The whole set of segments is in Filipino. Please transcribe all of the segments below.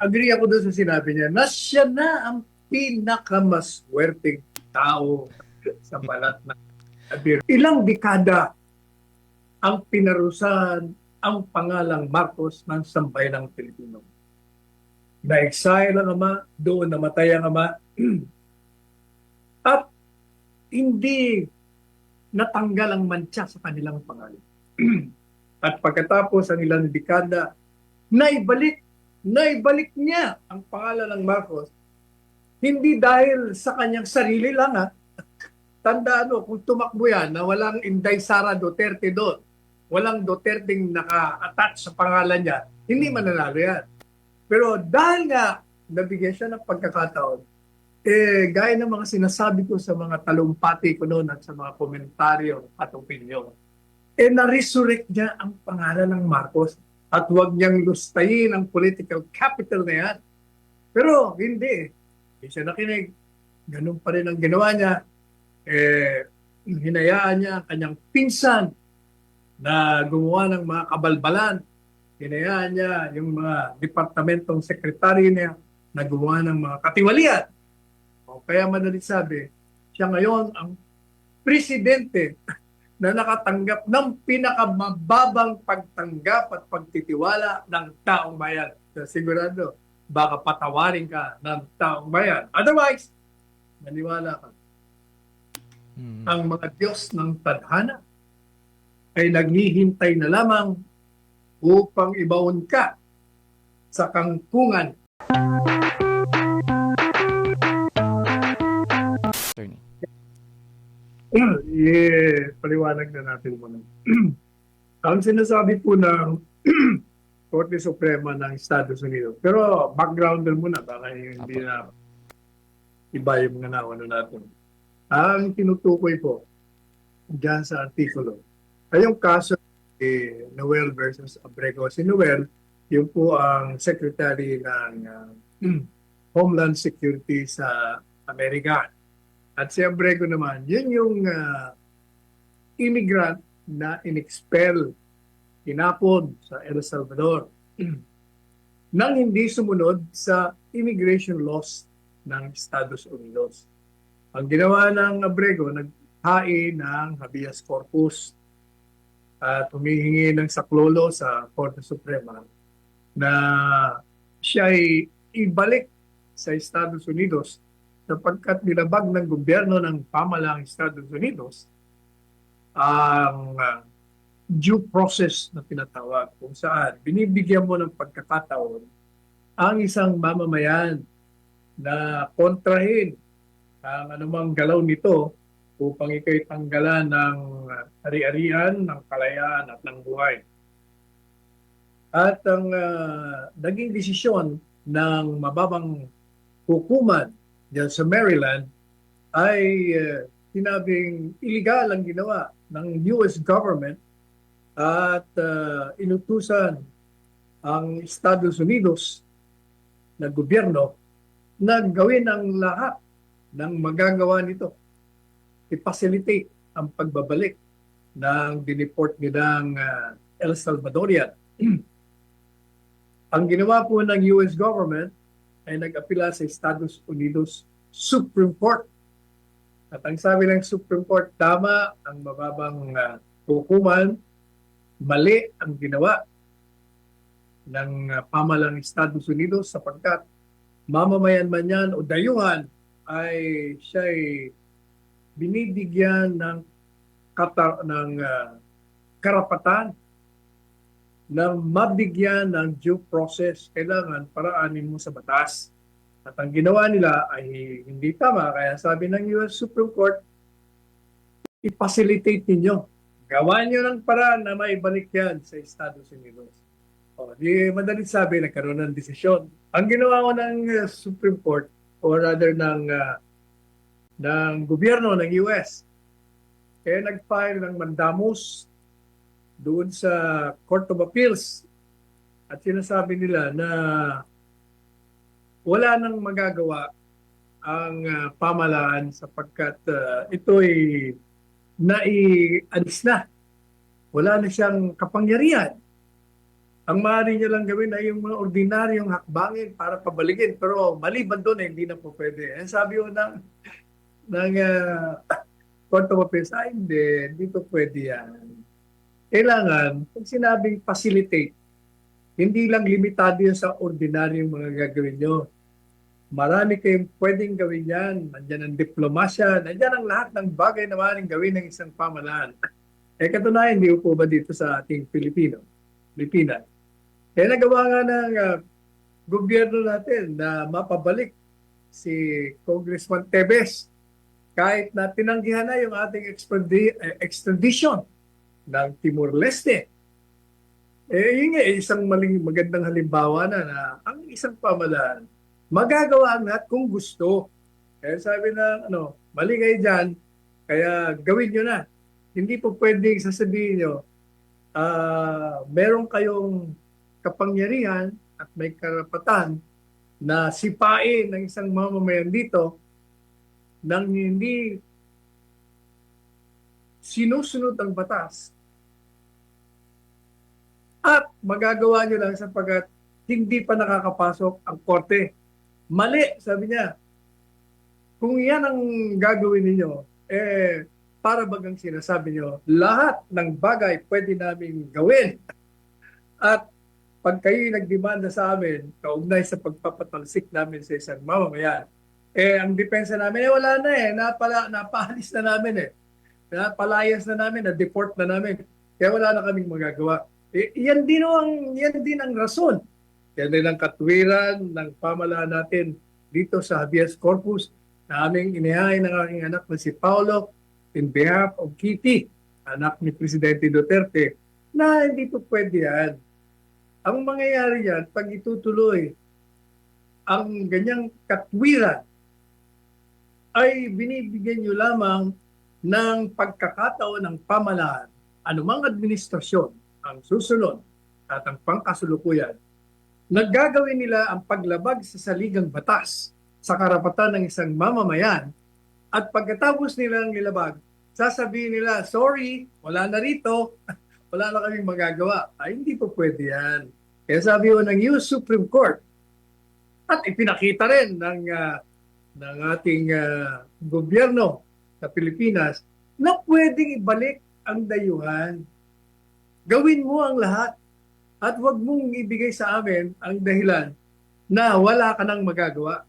Agree ako doon sa sinabi niya na siya na ang pinakamaswerteng tao sa balat ng Abir. Ilang dekada ang pinarusahan ang pangalang Marcos ng sambayanang Pilipino. Na-exile ang ama, doon namatay ang ama, at hindi natanggal ang mantsa sa kanilang pangalan. At pagkatapos ang ilang dekada, naibalik niya ang pangalan ng Marcos, hindi dahil sa kanyang sarili lang, ha. Tandaan mo, kung tumakbo yan na walang Inday Sara Duterte doon, walang Duterteng naka-attach sa pangalan niya, hindi mananalo yan. Pero dahil nga nabigyan siya ng pagkakataon, gaya ng mga sinasabi ko sa mga talumpati ko noon at sa mga komentaryo at opinyon, na-resurrect niya ang pangalan ng Marcos at huwag niyang lustayin ang political capital na yan. Pero hindi. Hindi siya nakinig. Ganun pa rin ang ginawa niya. Hinayaan niya ang kanyang pinsan na gumawa ng mga kabalbalan. Hinayaan niya yung mga departamentong sekretary niya na gumawa ng mga katiwalian. O kaya madalit sabi, siya ngayon ang presidente na nakatanggap ng pinakamababang pagtanggap at pagtitiwala ng taong bayan. So, sigurado, baka patawarin ka ng taong bayan. Otherwise, maniwala ka. Ang mga Diyos ng tadhana ay naghihintay na lamang upang ibaon ka sa kangkungan. Paliwanag na natin muna. Ang sinasabi po ng Korte Suprema ng Estados Unidos, pero backgrounder muna, baka hindi na iba yung mga naano natin. Ang tinutukoy po dyan sa artikulo ay yung kaso ni Noel versus Abrego. Si Noel, yung po ang Secretary ng Homeland Security sa Amerika. At si Abrego naman, yun yung immigrant na inexpel, tinapon sa El Salvador nang hindi sumunod sa immigration laws ng Estados Unidos. Ang ginawa ng Abrego, naghain ng habeas corpus at humihingi ng saklolo sa Korte Suprema na siya ay ibalik sa Estados Unidos sapagkat nilabag ng gobyerno ng pamahalaang Estados Unidos ang due process na tinatawag kung saan binibigyan mo ng pagkakataon ang isang mamamayan na kontrahin ang anumang galaw nito upang ikaw'y tanggalan ng ari-arian, ng kalayaan at ng buhay. At ang naging desisyon ng mababang hukuman diyan sa Maryland ay sinabing illegal ang ginawa ng US government at inutusan ang Estados Unidos na gobyerno na gawin ang lahat ng magagawa nito. I-facilitate ang pagbabalik ng dineport nilang El Salvadorian. Ang ginawa po ng US government ay nag-apila sa Estados Unidos Supreme Court. At ang sabi ng Supreme Court, tama ang mababang hukuman, mali ang ginawa ng pamahalang Estados Unidos sapagkat mamamayan man yan o dayuhan ay siya'y binibigyan ng karapatan na mabigyan ng due process. Kailangan paraanin mo sa batas. At ang ginawa nila ay hindi tama. Kaya sabi ng US Supreme Court, i-facilitate ninyo. Gawan nyo ng paraan na maibalik yan sa Estados Unidos. O, di madalit sabi, nagkaroon ng desisyon. Ang ginawa ko ng Supreme Court, or rather ng gobyerno ng US, nag-file ng mandamus doon sa Court of Appeals at sinasabi nila na wala nang magagawa ang pamahalaan sapagkat ito'y naialis na. Wala na siyang kapangyarihan. Ang maaari niya lang gawin ay yung mga ordinaryong hakbangin para pabalikin. Pero maliban doon, hindi na po pwede. Eh, sabi ko ng Court of Appeals, ay hindi po pwede yan. Kailangan, pag sinabing facilitate, hindi lang limitado yun sa ordinaryong mga gagawin nyo. Marami kayong pwedeng gawin yan. Nandiyan ang diplomasya, nandiyan ang lahat ng bagay na maaaring gawin ng isang pamahalaan. Eh katunayan, hindi po ba dito sa ating Pilipinas? Eh nagawa nga ng gobyerno natin na mapabalik si Congressman Tevez kahit na tinanggihan na yung ating extradition ng Timor-Leste. Eh, yun nga, isang magandang halimbawa na ang isang pamahalaan magagawa ang lahat kung gusto. Kaya sabi na, mali kayo dyan, kaya gawin nyo na. Hindi po pwedeng sasabihin nyo, meron kayong kapangyarihan at may karapatan na sipain ng isang mamamayan dito nang hindi sinusunod ang batas at magagawa nyo lang sapagkat hindi pa nakakapasok ang korte. Mali, sabi niya. Kung yan ang gagawin ninyo, para bagang sinasabi nyo, lahat ng bagay pwede namin gawin. At pag kayo nagdemanda sa amin, kaugnay sa pagpapatalsik namin sa isang mamamayan, ang depensa namin, wala na napaalis na namin napalayas na namin, na-deport na namin. Kaya wala na kaming magagawa. Yan din ang rason. Yan din ang katwiran ng pamahalaan natin dito sa habeas corpus na aming inihain ng aking anak na si Paolo in behalf of Kitty, anak ni Presidente Duterte, na hindi po pwede yan. Ang mangyayari yan, pag itutuloy ang ganyang katwiran, ay binibigyan nyo lamang ng pagkakataon ng pamahalaan, anumang administrasyon ang susunod at ang pangkasulukuyan, naggagawin nila ang paglabag sa saligang batas sa karapatan ng isang mamamayan at pagkatapos nilang nilabag, sasabihin nila, sorry, wala na rito, wala na kaming magagawa. Ay, hindi po pwede yan. Kaya sabi ko ng US Supreme Court at ipinakita rin ng ating gobyerno sa Pilipinas na pwedeng ibalik ang dayuhan. Gawin mo ang lahat at huwag mong ibigay sa amin ang dahilan na wala ka nang magagawa.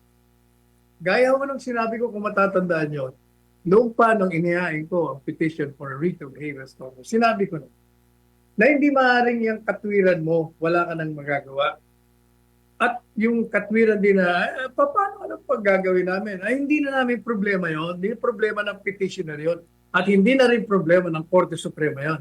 Gaya mo nung sinabi ko kung matatandaan nyo, noong pa nung inihain ko ang petition for a writ of habeas corpus, sinabi ko na hindi maaaring yung katwiran mo, wala ka nang magagawa. At yung katwiran din na, paano anong paggagawin namin? Ay, hindi na namin problema yon, hindi problema ng petitioner yon, at hindi na rin problema ng Korte Suprema yon.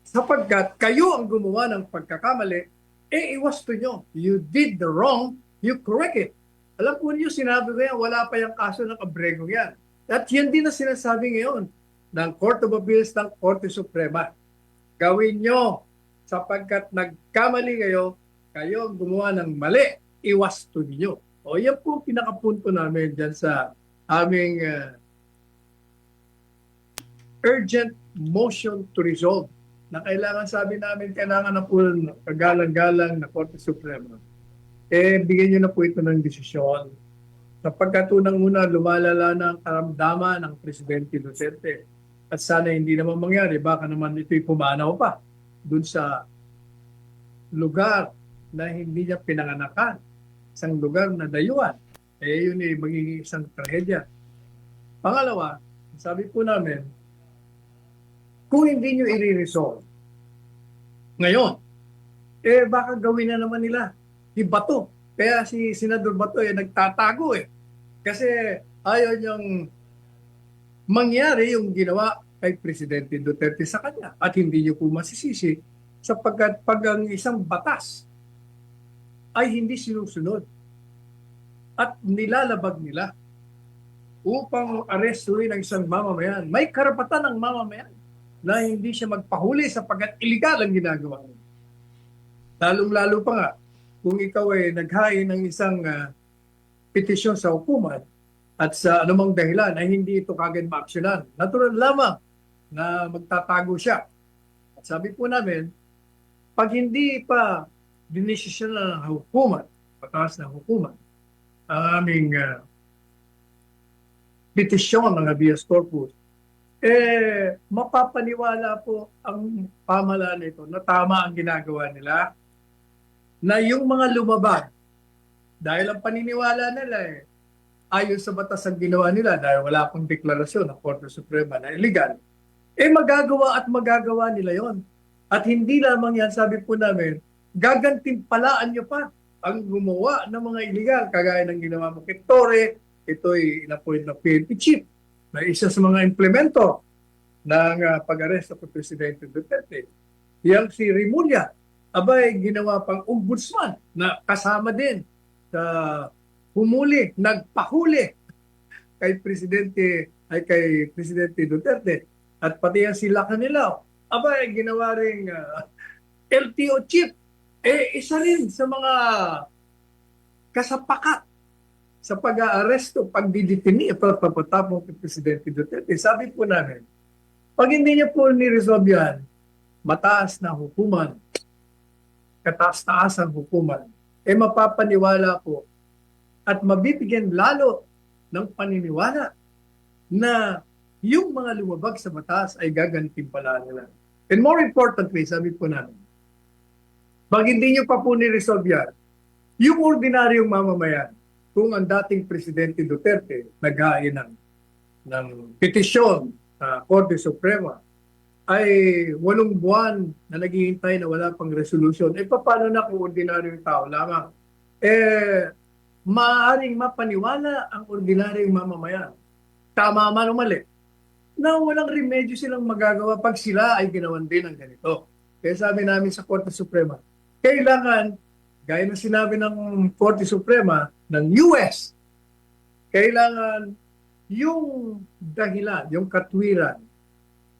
Sapagkat kayo ang gumawa ng pagkakamali, iwasto nyo. You did the wrong, you correct it. Alam po niyo, sinabi ko yan, wala pa yung kaso ng Abrego yan. At yan din na sinasabi ngayon ng Court of Appeals ng Korte Suprema. Gawin nyo, sapagkat nagkamali kayo ang gumawa ng mali, iwasto niyo. O yan po pinakapunto namin dyan sa aming urgent motion to resolve na kailangan, sabi namin, kailangan na po kagalang-galang na Korte Suprema. Bigyan nyo na po ito ng desisyon. Sapagkat unang-una, lumalala na ang karamdaman ng Presidente Duterte. At sana hindi naman mangyari, baka naman ito'y pumanaw pa dun sa lugar na hindi niya pinanganakan, isang lugar na dayuhan. Yun magiging isang trahedya. Pangalawa, sabi po namin, kung hindi nyo i-resolve ngayon, baka gawin na naman nila si Bato. Kaya si Senador Bato nagtatago Kasi ayaw niyang mangyari yung ginawa kay Presidente Duterte sa kanya. At hindi niyo po masisisi sapagkat pag ang isang batas ay hindi sinusunod at nilalabag nila upang arestuin ang isang mamamayan, may karapatan ng mamamayan na hindi siya magpahuli sapagkat iligal ang ginagawa niya. Lalong-lalo pa nga, kung ikaw naghain ng isang petisyon sa hukuman at sa anumang dahilan ay hindi ito kagad maaksyonan, natural lamang na magtatago siya. At sabi po namin, pag hindi pa dinesisyon na ng hukuman, pataas ng hukuman, ang aming petisyon ng habeas corpus, mapapaniwala po ang pamahalaan nito na tama ang ginagawa nila, na yung mga lumabag, dahil ang paniniwala nila ayon sa batas ang ginawa nila dahil wala pong deklarasyon ng Korte Suprema na illegal, magagawa at magagawa nila yon. At hindi lamang yan, sabi po namin, gagantimpalaan nyo pa ang gumawa ng mga illegal, kagaya ng ginawa mo kay Torre. Ito'y in-appoint na PNP chief na isa sa mga implemento ng pag-aresto kay Presidente Duterte. Yang si Rimulya, abay ginawa pang ombudsman na kasama din sa humuli, nagpahuli kay Presidente Duterte. At pati yan sila Canilao, abay ginawa ring LTO chief. Isa rin sa mga kasapakat sa pag-aaresto, pagdidetini at pagpapatapong kay Presidente Duterte. Sabi po namin, pag hindi niya po ni-resolve yan, mataas na hukuman, kataas-taas ang hukuman, mapapaniwala po at mabibigyan lalo ng paniniwala na yung mga lumabag sa batas ay gagantimpalaan nila. And more importantly, sabi po namin, pag hindi nyo pa po ni-resolve yan, yung ordinaryong mamamayan, kung ang dating Presidente Duterte naghain ng petisyon sa Korte Suprema, ay 8 buwan na naghihintay na wala pang resolution, paano na kung ordinaryong tao lamang? Maaaring mapaniwala ang ordinaryong mamamayan, tama man o mali, na walang remedyo silang magagawa pag sila ay ginawan din ng ganito. Kaya sabi namin sa Korte Suprema, kailangan, gaya ng sinabi ng Korte Suprema ng US, kailangan yung dahilan, yung katwiran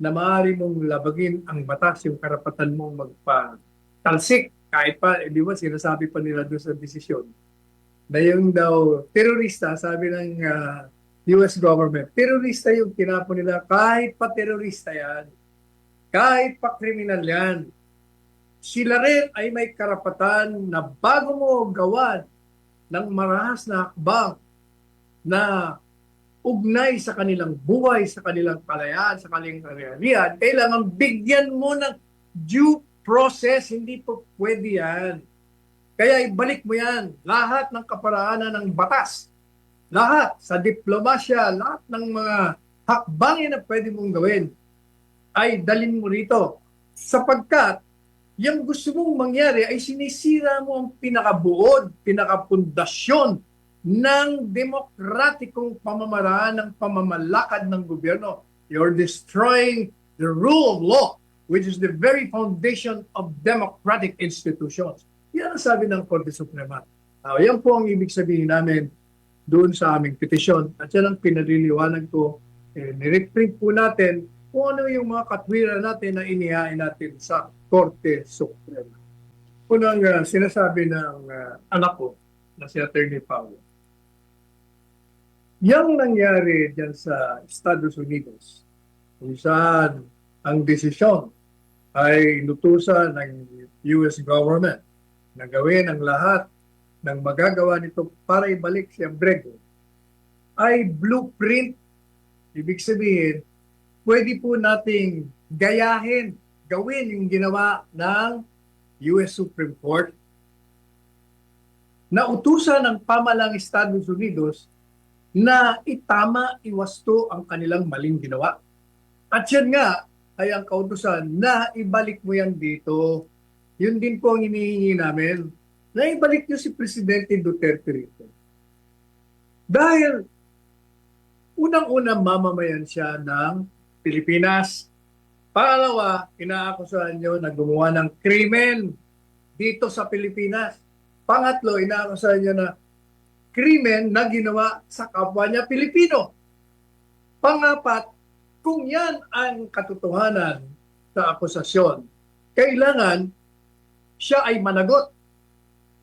na maaari mong labagin ang batas, yung karapatan mong magpatalsik, kahit pa, di ba, sinasabi pa nila doon sa desisyon, na yung daw terorista, sabi ng US government, terorista yung tinapon nila, kahit pa terorista yan, kahit pa kriminal yan, sila rin ay may karapatan na bago mo gawan ng marahas na hakbang na ugnay sa kanilang buhay, sa kanilang kalayaan, sa kanilang kariyerihan, kailangan bigyan mo ng due process. Hindi po pwede yan. Kaya ibalik mo yan. Lahat ng kaparaanan ng batas, lahat sa diplomasya, lahat ng mga hakbangin na pwede mong gawin, ay dalin mo rito. Sapagkat yung gusto mong mangyari ay sinisira mo ang pinakabuod, pinakapundasyon ng demokratikong pamamaraan ng pamamalakad ng gobyerno. You're destroying the rule of law, which is the very foundation of democratic institutions. Yan ang sabi ng Korte Suprema. Yan po ang ibig sabihin namin doon sa aming petisyon. At yan ang pinaliliwanag ko. Nireprint po natin kung ano yung mga katwiran natin na inihain natin sa Korte Suprema. Unang sinasabi ng anak ko na si Attorney Paulo, yung nangyari dyan sa Estados Unidos, kung saan ang desisyon ay inutusan ng US government na gawin ang lahat ng magagawa nito para ibalik si Abrego, ay blueprint. Ibig sabihin, pwede po nating gayahin, gawin yung ginawa ng US Supreme Court na utusan ng pamalang Estados Unidos na itama, iwasto ang kanilang maling ginawa. At yan nga ay ang kautusan na ibalik mo yan dito. Yun din po ang hinihingi namin, na ibalik nyo si Presidente Duterte rito. Dahil unang-unang mamamayan siya ng Pilipinas. Pangalawa, inaakusahan nyo na gumawa ng krimen dito sa Pilipinas. Pangatlo, inaakusahan nyo na krimen na ginawa sa kapwa niya Pilipino. Pangapat, kung yan ang katotohanan sa akusasyon, kailangan siya ay managot.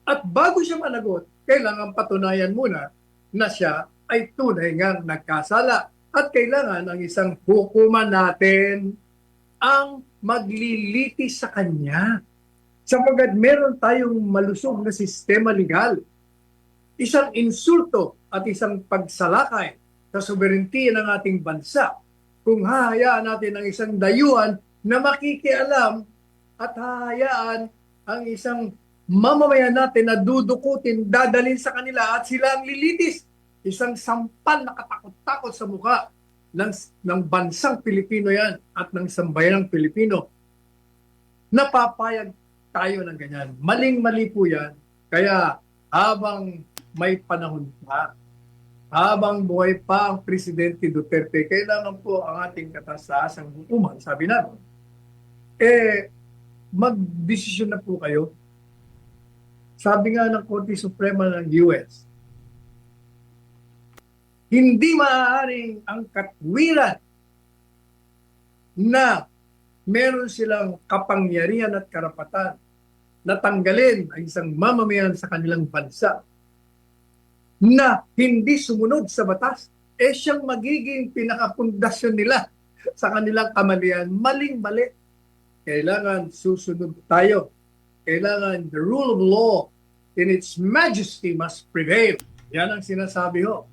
At bago siya managot, kailangan patunayan muna na siya ay tunay ngang nagkasala. At kailangan ang isang hukuman natin ang maglilitis sa kanya. sapagkat meron tayong malusog na sistema legal, isang insulto at isang pagsalakay sa sobereinty ng ating bansa kung hahayaan natin ang isang dayuhan na makikialam at hahayaan ang isang mamamayan natin na dudukutin, dadalhin sa kanila at sila ang lilitis. Isang sampal na katakot-takot sa mukha ng bansang Pilipino yan at ng sambayanang Pilipino. Napapayag tayo ng ganyan. Maling-mali po yan. Kaya habang may panahon pa, habang buhay pa ang Presidente Duterte, kailangan po ang ating kataas-taasang hukuman, sabi natin, magdesisyon na po kayo. Sabi nga ng Korte Suprema ng US, hindi maaaring ang katwiran na meron silang kapangyarihan at karapatan na tanggalin ang isang mamamayan sa kanilang bansa na hindi sumunod sa batas, siyang magiging pinakapundasyon nila sa kanilang kamalian. Maling-mali. Kailangan susunod tayo. Kailangan the rule of law in its majesty must prevail. Yan ang sinasabi ho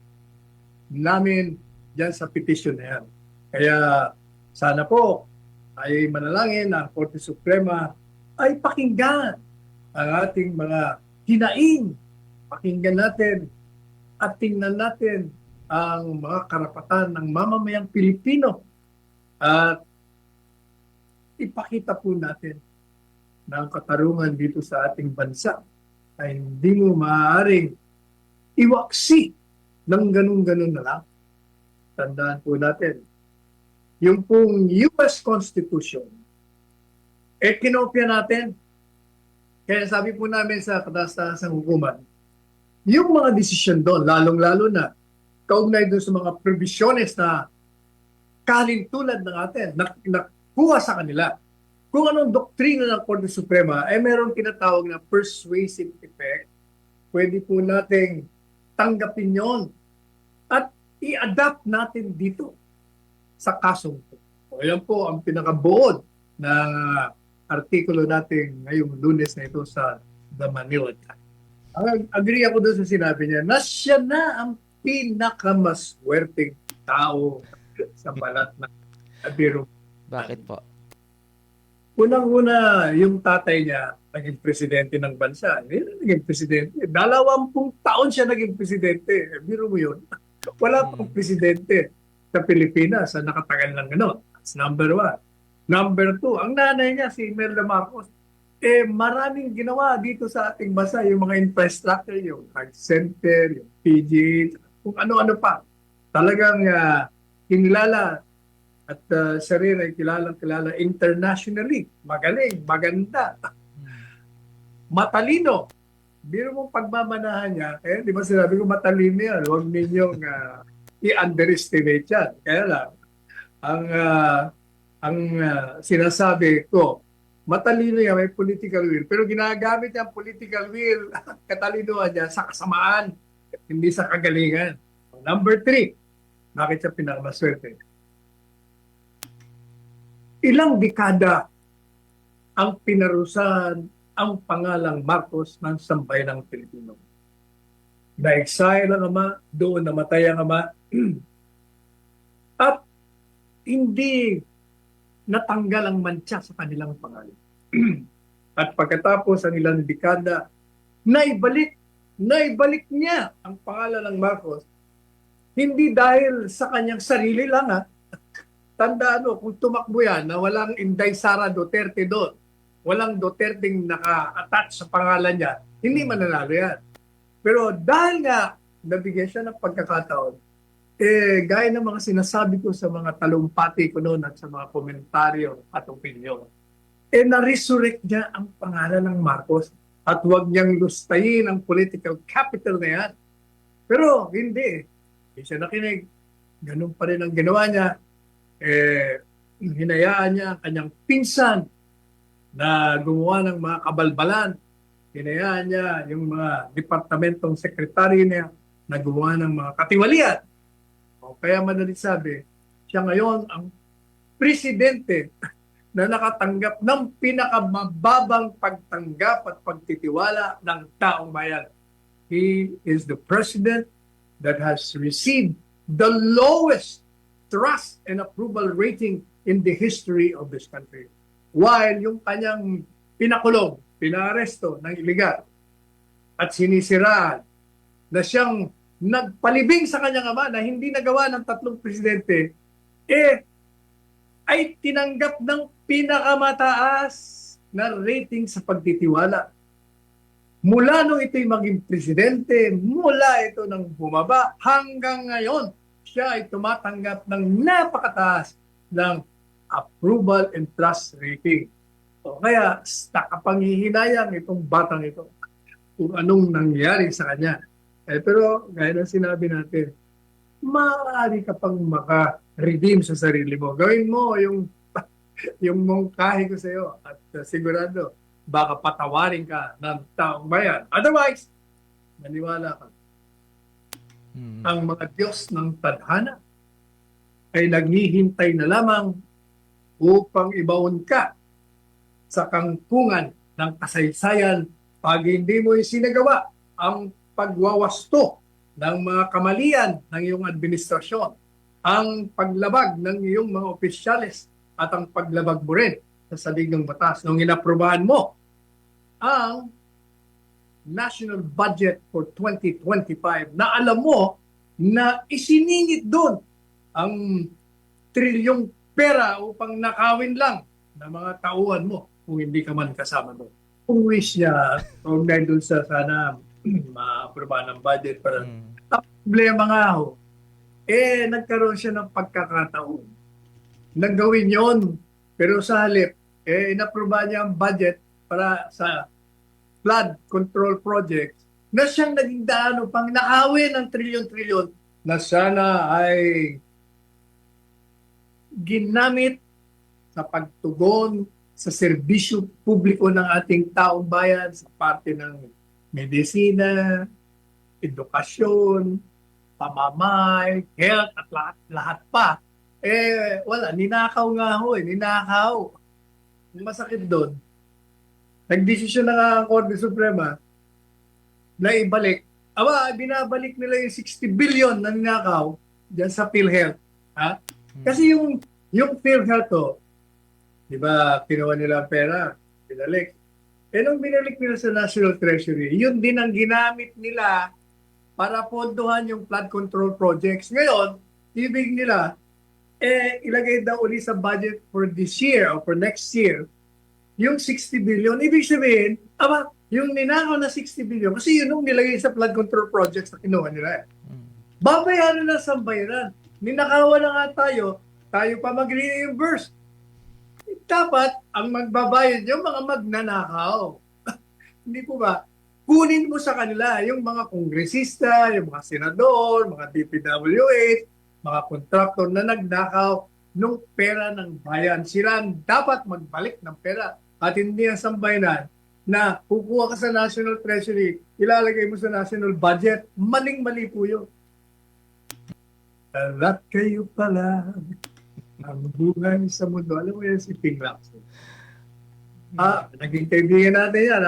namin dyan sa petition na yan. Kaya sana po ay manalangin na ang Korte Suprema ay pakinggan ang ating mga hinaing. Pakinggan natin at tingnan natin ang mga karapatan ng mamamayang Pilipino at ipakita po natin na ang katarungan dito sa ating bansa ay hindi mo maaaring iwaksi ng ganun-ganun na lang. Tandaan po natin, yung pong US Constitution, kinopya natin. Kaya sabi po namin sa kataas-taasang hukuman, yung mga desisyon doon, lalong-lalo na, kaugnay doon sa mga provisiones na kalintulad ng atin, nakuha sa kanila. Kung anong doktrina ng Korte Suprema, meron tinatawag na persuasive effect, pwede po nating tanggapin yon at i-adapt natin dito sa kasong ito. So, yan po ang pinakabuod ng artikulo natin ngayong Lunes na ito sa The Manila Times. Agree ako doon sa sinabi niya na siya na ang pinakamaswerteng tao sa balat ng biro. Bakit po? Unang-una, yung tatay niya naging presidente ng bansa. Hindi na naging presidente. 20 taon siya naging presidente. Biro mo yun. Wala pang presidente sa Pilipinas na nakatagal ng gano'n. That's number one. Number two, ang nanay niya, si Imelda Marcos, maraming ginawa dito sa ating bansa, yung mga infrastructure, yung heart center, yung PG, kung ano-ano pa. Talagang kinilala at siya rin ay kilala internationally. Magaling, maganda, matalino. Biro mong pagmamanahan niya, di ba sinabi ko matalino yan, huwag ninyong i-underestimate yan. Kaya lang, ang sinasabi ko, matalino yan, may political will. Pero ginagamit niya ang political will, katalinoan niya sa kasamaan, hindi sa kagalingan. Number 3, bakit siya pinakamaswerte? Ilang dekada ang pinarusahan ang pangalang Marcos ng sambayanang Pilipino. Na-exile ang ama, doon namatay ang ama, at hindi natanggal ang mantsa sa kanilang pangalan. At pagkatapos ang ilang dekada, naibalik niya ang pangalan ng Marcos, hindi dahil sa kanyang sarili lang. Tandaan mo, kung tumakbo yan na walang Inday Sara Duterte doon, walang Duterteng naka-attach sa pangalan niya, hindi mananalo yan. Pero dahil nga nabigyan siya ng pagkakataon, gaya ng mga sinasabi ko sa mga talumpati ko noon at sa mga komentaryo at opinyon, na-resurrect niya ang pangalan ng Marcos at huwag niyang lustayin ang political capital na yan. Pero hindi. Hindi siya nakinig. Ganun pa rin ang ginawa niya. Hinayaan niya ang kanyang pinsan na gumawa ng mga kabalbalan. Hinayaan niya yung mga departamentong sekretary niya na gumawa ng mga katiwalian. O kaya madalit sabi, siya ngayon ang presidente na nakatanggap ng pinakamababang pagtanggap at pagtitiwala ng taong bayan. He is the president that has received the lowest trust and approval rating in the history of this country. While yung kanyang pinakulong, pinaaresto ng iligal at sinisiraan na siyang nagpalibing sa kanyang ama na hindi nagawa ng tatlong presidente, ay tinanggap ng pinakamataas na rating sa pagtitiwala. Mula nung ito'y maging presidente, mula ito nang bumaba, hanggang ngayon, siya ay tumatanggap ng napakataas ng approval and trust rating. O kaya, nakapanghihinayang itong batang ito kung anong nangyari sa kanya. Pero, gaya ng sinabi natin, maaari ka pang maka-redeem sa sarili mo. Gawin mo yung mongkahi ko sa iyo at sigurado baka patawarin ka ng taong bayan. Otherwise, maniwala ka. Ang mga Diyos ng tadhana ay naghihintay na lamang upang ibaon ka sa kangkungan ng kasaysayan pag hindi mo isinagawa ang pagwawasto ng mga kamalian ng iyong administrasyon, ang paglabag ng iyong mga opisyales at ang paglabag mo rin sa saligang batas nung inaprobahan mo ang national budget for 2025 na alam mo na isiningit doon ang trilyong pera upang nakawin lang ng mga tauhan mo kung hindi ka man kasama doon. Kung wish niya, kung doon sa sana ma-aprobahan ng budget para ang problema nga ho, nagkaroon siya ng pagkakataon. Naggawin yon, pero sa halip, inaprobahan niya ang budget para sa flood control projects na siyang naging daan upang nakawin ng trilyon-trilyon na sana ay ginamit sa pagtugon sa serbisyo publiko ng ating taong bayan sa parte ng medisina, edukasyon, pamamay, health at lahat pa. Wala, ninakaw nga ho, ninakaw. Masakit doon. Nagdesisyon na nga ang Korte Suprema na ibalik. Binabalik nila yung 60 billion na ninakaw dyan sa PhilHealth. Ha? Kasi yung PhilHealth to, di ba, kinuha nila ang pera, binalik. Nung binalik nila sa National Treasury, yun din ang ginamit nila para pondohan yung flood control projects. Ngayon, ibig nila, ilagay daw uli sa budget for this year or for next year, yung 60 billion. Ibig sabihin, yung ninakaw na 60 billion, kasi yun yung nilagay sa flood control projects na kinuha nila. Babayaran na sa bayaran. Ninakawan na nga tayo pa mag-reimburse. Dapat, ang magbabayad yung mga magnanakaw. Hindi po ba? Kunin mo sa kanila yung mga kongresista, yung mga senador, mga DPWH, mga kontraktor na nagnakaw ng pera ng bayan. Sila dapat magbalik ng pera at hindi ang sambayanan na kukuha ka sa National Treasury, ilalagay mo sa national budget, maling-mali po yun. Alat kayo pala ang buhay sa mundo. Alam mo yan si Ping Lacson. Naging kaibigan natin yan.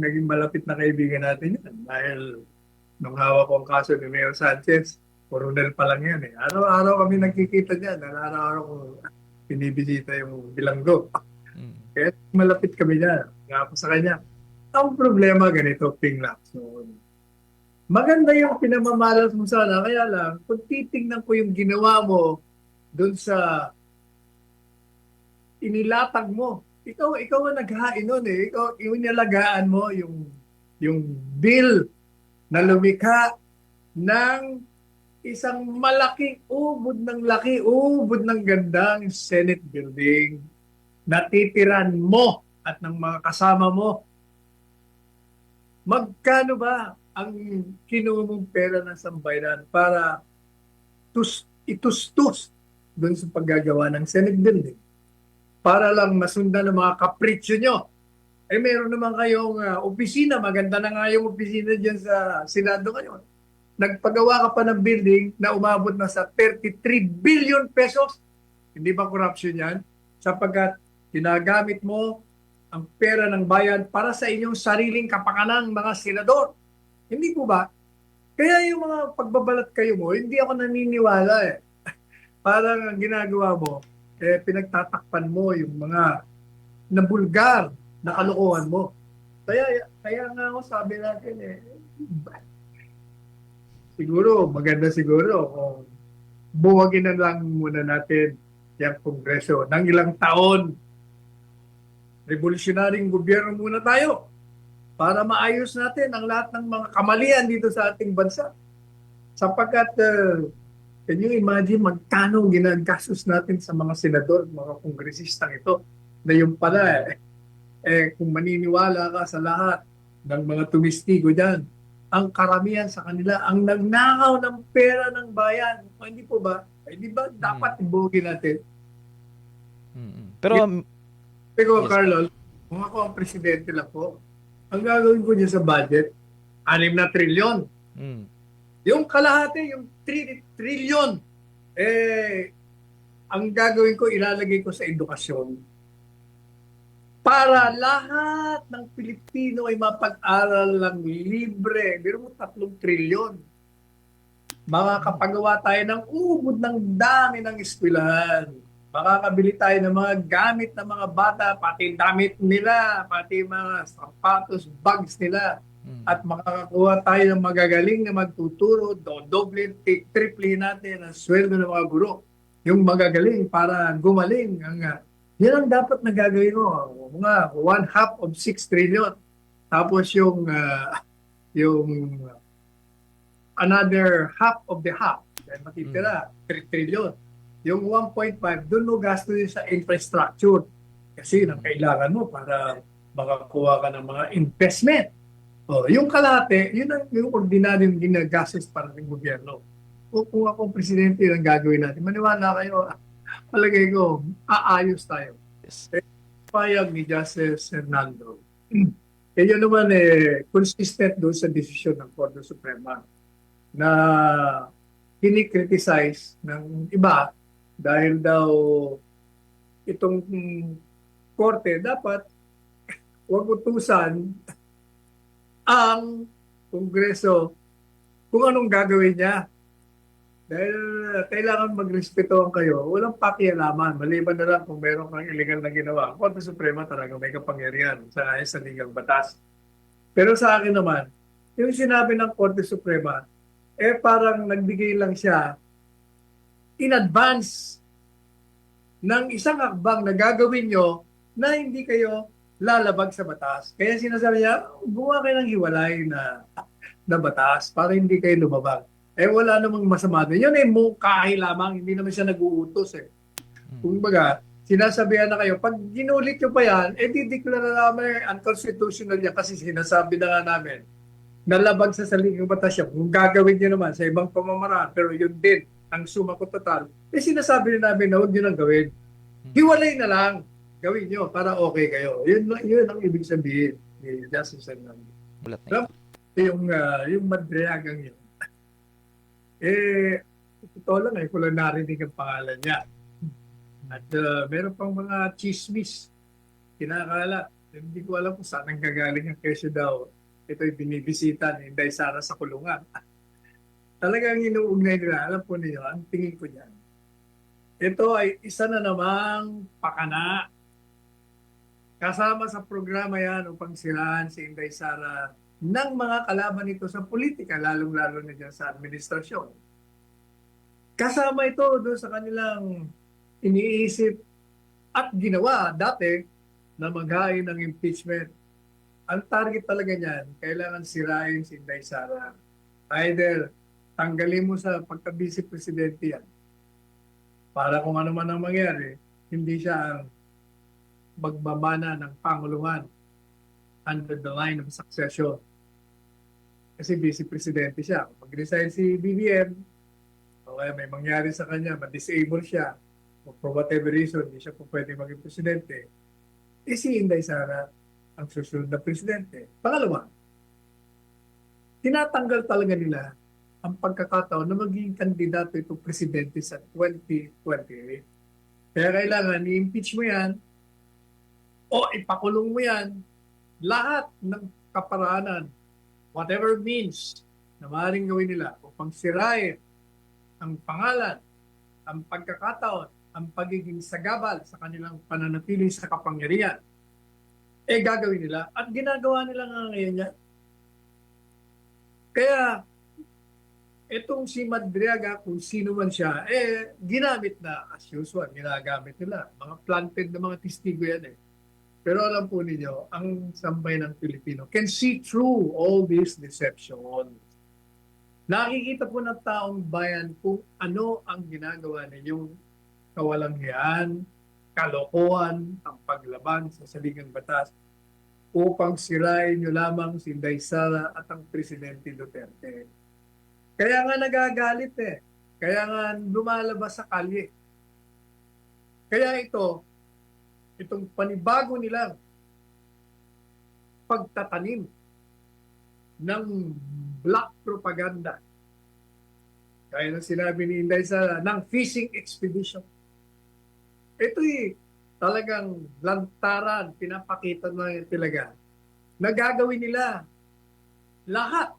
Naging malapit na kaibigan natin yan. Dahil nung hawak ko ang kaso ni Mayor Sanchez, coronel pa lang yan. Araw-araw kami nagkikita niyan. Araw-araw ko pinibisita yung bilanggo. Kaya malapit kami niyan. Nga po sa kanya. Ang problema ganito, Ping Lacson. Maganda yung pinamamalas mo sana. Kaya lang, kung titingnan ko yung ginawa mo doon sa inilatag mo. Ikaw ang naghain nun eh. Ikaw, inalagaan mo yung bill na lumikha ng isang malaking ubod ng gandang Senate building na titiran mo at ng mga kasama mo. Magkano ba ang kinuha mong pera ng sambayanan para itustos doon sa paggagawa ng Senate building? Para lang masundan ng mga kapritsyo nyo. Meron naman kayong opisina, maganda na nga yung opisina dyan sa Senado ngayon. Nagpagawa ka pa ng building na umabot na sa 33 billion pesos. Hindi ba corruption yan? Sapagkat Ginagamit mo ang pera ng bayan para sa inyong sariling kapakanan, mga senador. Hindi po ba? Kaya yung mga pagbabalat kayo mo, hindi ako naniniwala eh. Parang ang ginagawa mo, pinagtatakpan mo yung mga nabulgar na kalokohan mo. Kaya nga ako sabi natin siguro, maganda siguro kung buwagin na lang muna natin yung Kongreso ng ilang taon. Revolusyonaryong gobyerno muna tayo para maayos natin ang lahat ng mga kamalian dito sa ating bansa. Sapagkat, can you imagine magkano ginagastos natin sa mga senador, mga kongresistang ito, na yung pala kung maniniwala ka sa lahat ng mga tumistigo dyan, ang karamihan sa kanila ang nagnakaw ng pera ng bayan. O, hindi po ba? Hindi ba dapat ibugin natin? Pero Pero yes, Carlos, kung ako ang presidente lang po, ang gagawin ko niya sa budget, 6 na trilyon. Yung kalahati, yung 3 trilyon, ang gagawin ko, ilalagay ko sa edukasyon. Para lahat ng Pilipino ay mapag-aral lang libre. Pero mo 3 trilyon. Makakapagawa tayo ng ubod ng dami ng eskwelahan. Makakabili tayo ng mga gamit ng mga bata, pati damit nila, pati mga sapatos, bags nila. At makakakuha tayo ng magagaling na magtuturo, doble, triple natin ang sweldo ng mga guro. Yung magagaling para gumaling. Yan ang dapat na gagawin mo. Mga 1/2 of 6 trillion. Tapos yung another half of the half. Dahil matitira, 3 trillion. Yung 1.5, doon mo gasto din sa infrastructure. Kasi nang kailangan mo para makakuha ka ng mga investment. Yung kalahati, yun ang yung ordinaryong ginagastos para ng gobyerno. Kung akong presidente ang gagawin natin, maniwala kayo, palagay ko, aayos tayo. yes. Payag ni Justice Hernando. Yun naman consistent doon sa desisyon ng Korte Suprema na kinikriticize ng iba dahil daw itong korte dapat huwag utusan ang Kongreso kung anong gagawin niya. Dahil kailangan magrespetuhan kayo, walang pakialaman. Maliban na lang kung meron kang illegal na ginawa. Korte Suprema talaga may kapangyarihan sa ligang batas. Pero sa akin naman, yung sinabi ng Korte Suprema, parang nagbigay lang siya in advance ng isang akbang na gagawin nyo na hindi kayo lalabag sa batas. Kaya sinasabi niya, gumawa kayo ng hiwalay na batas para hindi kayo lumabag. Wala namang masama doon. Yun mungkahi lamang, hindi naman siya nag-uutos Kung baga, sinasabihan na kayo, pag ginulit nyo pa yan, dideklara namin unconstitutional yan kasi sinasabi na nga namin, nalabag sa saligang batas siya. Kung gagawin nyo naman sa ibang pamamaraan, pero yun din, ang suma ko total, sinasabi na namin na huwag nyo nang gawin. Hiwalay na lang, gawin nyo para okay kayo. Yun ang ibig sabihin ni Justice Hernando. Bulat na Yung madriagang yun, totoo lang ko lang narinig ang pangalan niya. At meron pang mga chismis, kinakala. Hindi ko alam kung saan ang gagaling ang kesyo daw. Ito'y binibisita ni Inday Sara sa kulungan. Talagang inuugnay nila. Alam po niyo, ang tingin ko niyan. Ito ay isa na namang pakana. Kasama sa programa yan upang silahan si Inday Sara ng mga kalaban nito sa politika, lalong-lalo na dyan sa administrasyon. Kasama ito doon sa kanilang iniisip at ginawa dati na maghain ng impeachment. Ang target talaga niyan, kailangan sirain si Inday Sara. Either tanggalin mo sa pagka-vice presidente yan para kung ano man ang mangyari, hindi siya ang magmamana ng pangulungan under the line of succession. Kasi vice-presidente siya. Pag resign si BBM, o kaya may mangyari sa kanya, ma-disable siya, o for whatever reason, hindi siya po pwede maging presidente, si Inday Sara ang susunod na presidente. Pangalawa, tinatanggal talaga nila ang pagkakataon na maging kandidato itong presidente sa 2028. Kaya kailangan i-impeach mo yan o ipakulong mo yan, lahat ng kaparanan, whatever means na maaaring gawin nila upang sirain ang pangalan, ang pagkakataon, ang pagiging sagabal sa kanilang pananatili sa kapangyarihan, gagawin nila at ginagawa nila nga ngayon yan. Kaya, itong si Madriaga, kung sino man siya, ginamit na, as usual, ginagamit nila. Mga planted na mga testigo yan Pero alam po ninyo, ang sambayan ng Pilipino can see through all this deception. Nakikita po ng taong bayan kung ano ang ginagawa ninyong kawalangian, kalokohan, ang paglaban sa saligang batas upang sirain nyo lamang si Inday Sara at ang Presidente Duterte. Kaya nga nagagalit Kaya nga lumalabas sa kalye. Kaya itong panibago nilang pagtatanim ng black propaganda. Kaya na sinabi ni Inday Sara, ng fishing expedition. Ito'y talagang lantaran, pinapakita na talaga. Nagagawin nila lahat.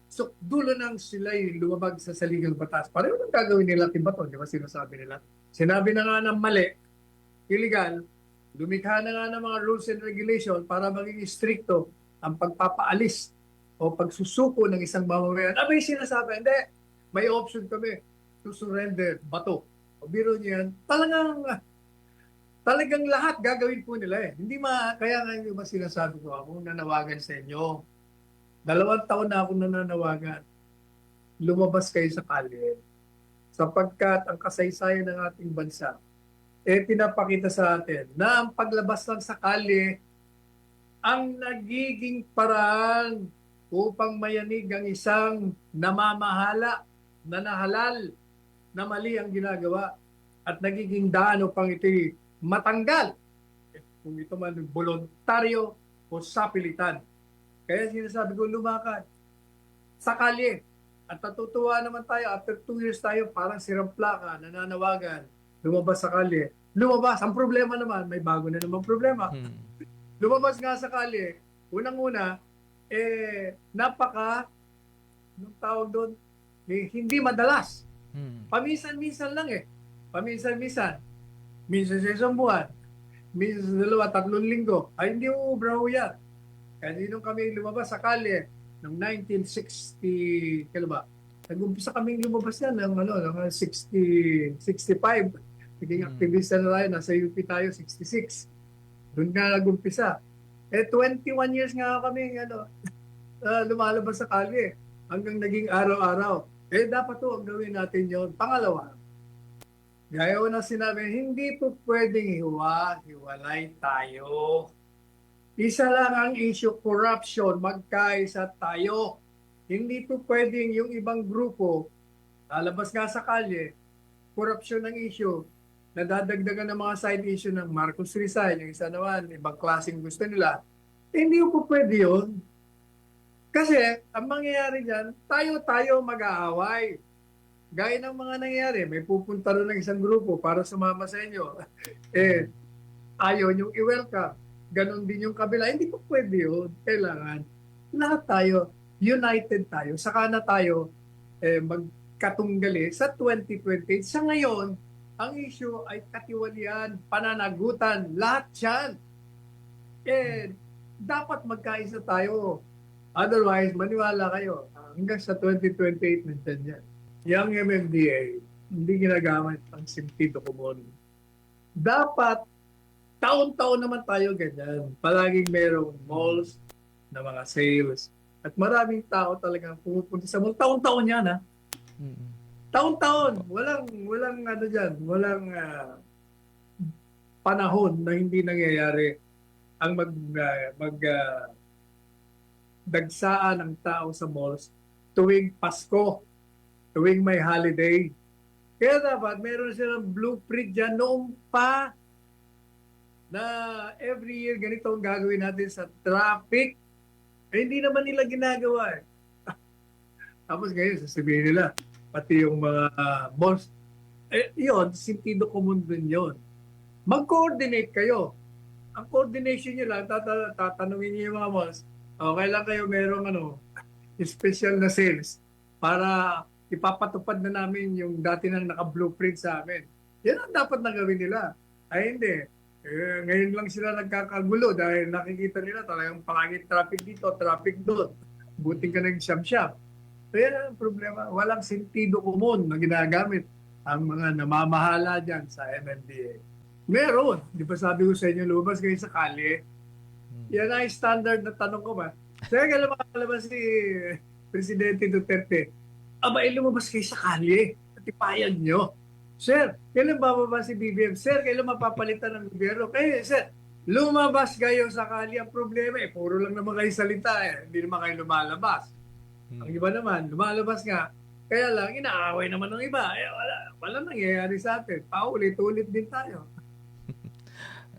So, dulo nang sila'y lumabag sa saligang batas. Pareho nang gagawin nila Tibaton, di ba sinasabi nila? Sinabi na nga ng mali, illegal, lumikha na nga ng mga rules and regulation para maging stricto ang pagpapaalis o pagsusuko ng isang mamamayan. May sinasabi, hindi, may option kami to surrender bato. O biro niyan, talagang lahat gagawin po nila Hindi kaya nga yung sinasabi ko ako, nanawagan sa inyo. 2 taon na ako nananawagan. Lumabas kayo sa kalye. Sapagkat ang kasaysayan ng ating bansa, pinapakita sa atin na ang paglabas lang sa kalye ang nagiging paraan upang mayanig ang isang namamahala, nanahalal, na mali ang ginagawa at nagiging daan upang ito'y matanggal. Kung ito man voluntaryo o sapilitan. Kaya sinasabi ko, lumakad sa kalye. At natutuwa naman tayo, after 2 years tayo, parang siramplaka, nananawagan, lumabas sa kalye. Lumabas, ang problema naman, may bago na naman problema. Lumabas nga sa kalye, unang-una, anong tawag doon, hindi madalas. Paminsan-minsan lang Paminsan-minsan. Minsan sa isang buwan. Minsan sa 2, 3 linggo. Ay, hindi ubra yan. Kasi nung kami lumabas sa kalye, noong 1960, kailan ba? Nag-umpisa kaming lumabas yan ng 65. Naging aktivista na tayo, nasa UP tayo, 66. Doon nga nag-umpisa. 21 years nga kami, lumalabas sa kalye. Hanggang naging araw-araw. Dapat ang gawin natin yon. Pangalawa, gaya ko na sinabi, hindi po pwedeng hiwalay tayo. Isa lang ang issue, corruption, magkaisa tayo. Hindi po pwedeng yung ibang grupo, lalabas nga sa kalye, corruption ang issue, nadadagdagan ng mga side issue ng Marcos Rizal, yung isa naman, ibang klaseng gusto nila. Hindi po pwede yun. Kasi, ang mangyayari dyan, tayo mag-aaway. Gaya ng mga nangyayari, may pupunta rin ng isang grupo para sumama sa inyo. Ayaw niyong i-welcome. Ganon din yung kabila. Hindi po pwede yun. Kailangan, lahat tayo, united tayo. Saka na tayo magkatunggali sa 2028. Sa ngayon, ang issue ay katiwalian, pananagutan, lahat yan. Dapat magkaisa tayo. Otherwise, maniwala kayo. Hanggang sa 2028, nandiyan yan. Yung MMDA, hindi ginagamit ang sentido común. Dapat, taon-taon naman tayo ganyan. Palaging merong malls na mga sales. At maraming tao talagang pumupunta sa mall. Taon-taon yan, Taon-taon. Walang walang panahon na hindi nangyayari ang dagsaan ng tao sa malls tuwing Pasko, tuwing may holiday. Kaya dapat meron silang blueprint dyan noong pa na every year ganito ang gagawin natin sa traffic. Hindi naman nila ginagawa Tapos ngayon, sasabihin nila, pati yung mga malls, yun, sentido común din yun. Mag-coordinate kayo. ang coordination nyo lang, tatanungin nyo yung mga malls, kailan kayo merong special na sales para ipapatupad na namin yung dati nang naka-blueprint sa amin. Yan ang dapat na gawin nila. Ay hindi. Ngayon lang sila nagkakagulo dahil nakikita nila talagang palaging traffic dito, traffic doon. Buting ka nag-shop-shop. So yan ang problema. Walang sentido komon na ginagamit ang mga namamahala dyan sa MMDA. Meron. Di ba sabi ko sa inyo, lumabas kayo sa kalye? Yan ay standard na tanong ko ba? Sir, kailan makalabas si Presidente Duterte? Aba, lumabas kayo sa kalye. Katipayan nyo. Sir, kailan bababa si BBM? Sir, kailan mapapalitan ng gobyerno? Kaya, sir, lumabas kayo sa kalye. Ang problema, puro lang naman kayo salita. Hindi naman kayo lumalabas. Ang iba naman, lumalabas nga. Kaya lang, inaaway naman ng iba. Wala nangyayari sa atin. Paulit-ulit din tayo.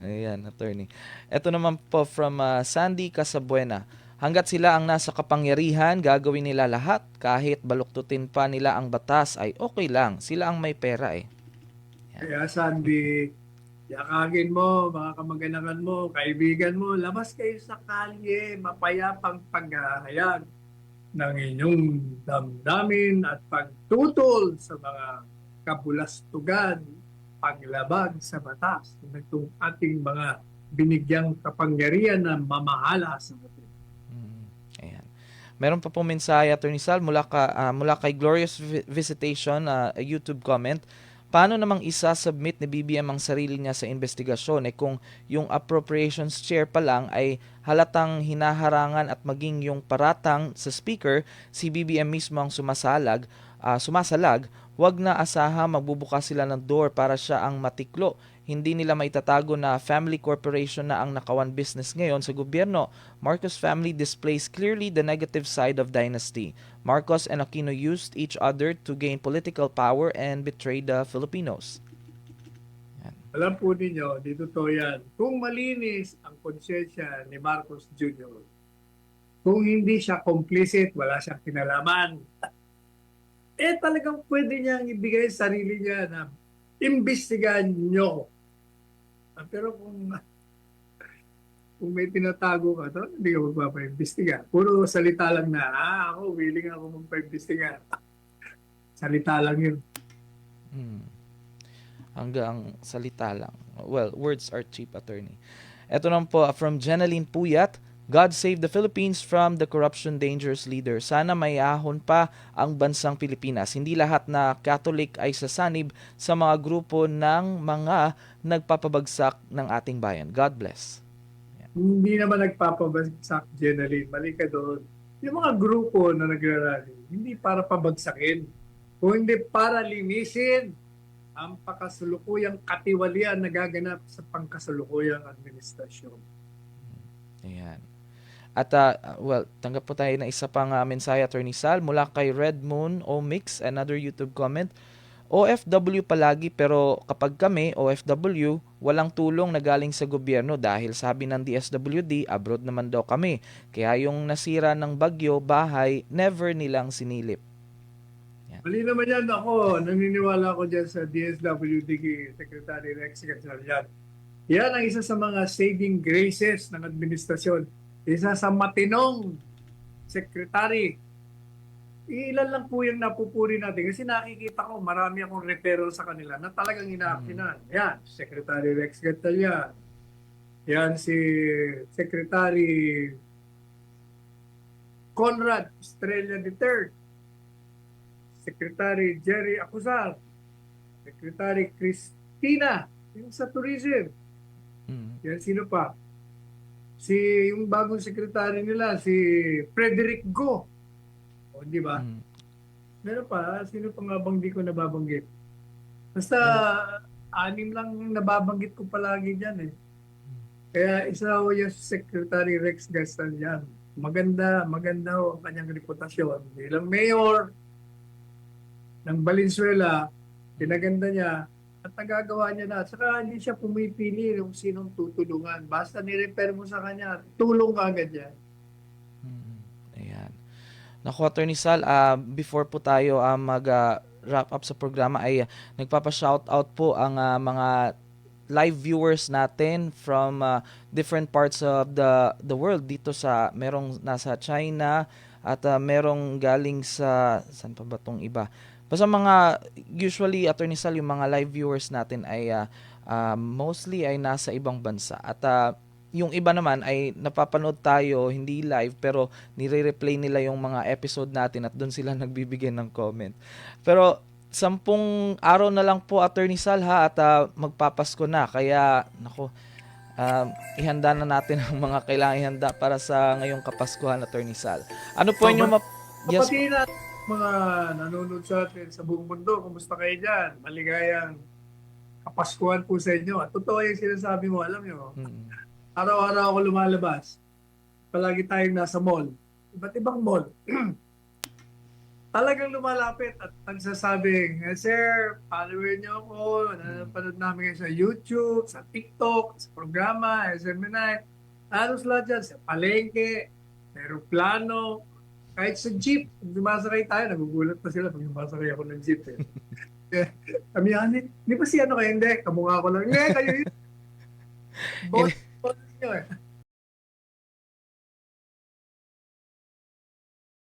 Ayan, attorney. Ito naman po from Sandy Casabuena. Hanggat sila ang nasa kapangyarihan, gagawin nila lahat. Kahit baluktutin pa nila ang batas ay okay lang. Sila ang may pera eh. Kaya Sandy, yakagin mo, mga kamag-anakan mo, kaibigan mo, labas kayo sa kalye, mapayapang paghahayag ng inyong damdamin at pagtutol sa mga kabulastugan, paglabag sa batas ng itong ating mga binigyang kapangyarihan na mamahala sa atin. Ayan. Meron pa po mensahe, Attorney Sal, mula kay Glorious Visitation, YouTube comment. Paano namang isa-submit ni BBM ang sarili niya sa investigasyon kung yung appropriations chair pa lang ay halatang hinaharangan at maging yung paratang sa speaker, si BBM mismo ang sumasalag, wag na asaha magbubukas sila ng door para siya ang matiklo. Hindi nila maitatago na family corporation na ang nakawan business ngayon sa gobyerno. Marcos family displays clearly the negative side of dynasty. Marcos and Aquino used each other to gain political power and betray the Filipinos. Alam po ninyo, dito to yan. Kung malinis ang konsensya ni Marcos Jr., kung hindi siya complicit, wala siyang kinalaman, talagang pwede niyang ibigay sa sarili niya na imbestigahan nyo. Pero kung may tinatago ka, hindi ka magpapaimbestiga. Puro salita lang na, ako, willing ako magpaimbestiga. Salita lang yun. Hanggang salita lang. Well, words are cheap, attorney. Ito naman po from Jenaline Puyat. God save the Philippines from the corruption dangerous leader. Sana may ahon pa ang bansang Pilipinas. Hindi lahat na Catholic ay sasanib sa mga grupo ng mga nagpapabagsak ng ating bayan. God bless. Hindi naman nagpapabagsak, Jenaline. Mali ka doon. Yung mga grupo na nagrarally, hindi para pabagsakin, kundi para linisin ang pakasulukuyang katiwalian na gaganap sa pangkasulukuyang administrasyon. Ayan. At tanggap po tayo na isa pang mensahe, Attorney Sal, mula kay Red Moon Omix, another YouTube comment. OFW palagi pero kapag kami, OFW, walang tulong na galing sa gobyerno dahil sabi ng DSWD, abroad naman daw kami. Kaya yung nasira ng bagyo, bahay, never nilang sinilip. Mali naman yan ako. Naniniwala ko dyan sa DSWD Secretary Rex Gatchalian. Yan ang isa sa mga saving graces ng administrasyon. Isa sa matinong secretary. Ilan lang po yung napupuri natin kasi nakikita ko marami akong referral sa kanila na talagang inaakinan. Yan, Secretary Rex Gatchalian. Yan si Secretary Conrad Estrella III. Secretary Jerry Acuzar. Secretary Cristina, yung sa tourism. Yan, sino pa? Yung bagong secretary nila, si Frederick Go. O, di ba? Meron pa, sino pa nga bang di ko nababanggit? Basta, 6 lang nababanggit ko palagi dyan eh. Kaya isa ho yung Secretary Rex Gatchalian. Maganda ho ang kanyang reputasyon. Bilang mayor ng Valenzuela, pinaganda niya, at nagagawa niya na. Saka hindi siya pumipili kung sinong tutulungan. Basta nirefer mo sa kanya, tulong ka agad yan. Ayan. Naku, Attorney Sal, before po tayo mag-wrap up sa programa ay nagpapa-shoutout po ang mga live viewers natin from different parts of the world dito sa merong nasa China at merong galing sa saan pa ba tong iba? Basta mga usually Attorney Sal yung mga live viewers natin ay mostly ay nasa ibang bansa at yung iba naman ay napapanood tayo hindi live pero nire-replay nila yung mga episode natin at doon sila nagbibigay ng comment. Pero 10 araw na lang po Attorney Sal ha at magpapasko na kaya nako ihanda na natin ang mga kailangan ihanda para sa ngayong Kapaskuhan Attorney Sal. Ano po yung yes, Kapatid na mga nanonood sa atin sa buong mundo, kumusta kayo dyan? Maligayang Kapaskuhan po sa inyo. At totoo yung sinasabi mo, alam nyo, araw-araw ako lumalabas. Palagi tayong nasa mall. Iba't ibang mall. Talagang lumalapit at nagsasabing, sir, follower niyo ako. Napanood namin kayo sa YouTube, sa TikTok, sa programa, SMNI. Halos lahat dyan. Sa palengke, aeroplano, kahit sa jeep. Kung sumasakay tayo, nagugulat pa sila pag sumasakay ako ng jeep. Kami yan, di ba si ano kayo? Hindi, kamukha ko lang. Hindi, kayo yun. Boss nyo eh.